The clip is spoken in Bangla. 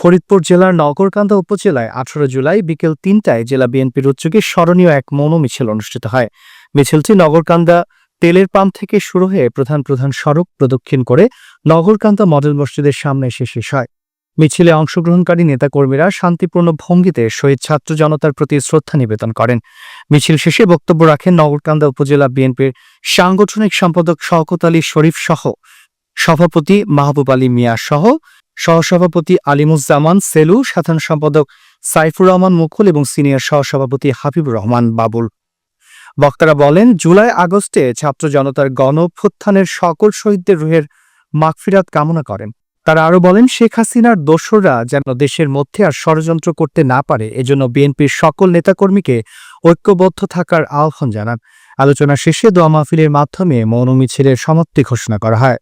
ফরিদপুর জেলার নগরকান্দা উপজেলায় 18 জুলাই বিকেল 3টায় জেলা বিএনপির উদ্যোগে স্মরণীয় এক মৌন মিছিল অনুষ্ঠিত হয়। মিছিলটি নগরকান্দা তেলের পাম্প থেকে শুরু হয়ে প্রধান প্রধান সড়ক প্রদক্ষিণ করে নগরকান্দা মডেল মসজিদের সামনে এসে শেষ হয়। মিছিলে অংশগ্রহণকারী নেতাকর্মীরা শান্তিপূর্ণ ভঙ্গিতে শহীদ ছাত্র জনতার প্রতি শ্রদ্ধা নিবেদন করেন। মিছিল শেষে বক্তব্য রাখেন নগরকান্দা উপজেলা বিএনপির সাংগঠনিক সম্পাদক শওকত আলী শরীফ সহ সভাপতি মাহবুব আলী মিয়া সহ সহসভাপতি আলিমুজ্জামান সেলু, সাধারণ সম্পাদক সাইফুর রহমান মুকুল এবং সিনিয়র সহসভাপতি হাবিবুর রহমান বাবুল। বক্তারা বলেন, জুলাই আগস্টে ছাত্র জনতার গণ অভ্যুত্থানের সকল শহীদদের রুহের মাগফিরাত কামনা করেন। তারা আরো বলেন, শেখ হাসিনার দোসররা যেন দেশের মধ্যে আর ষড়যন্ত্র করতে না পারে, এজন্য বিএনপির সকল নেতাকর্মীকে ঐক্যবদ্ধ থাকার আহ্বান জানান। আলোচনা শেষে দোয়া মাহফিলের মাধ্যমে মৌন মিছিলের সমাপ্তি ঘোষণা করা হয়।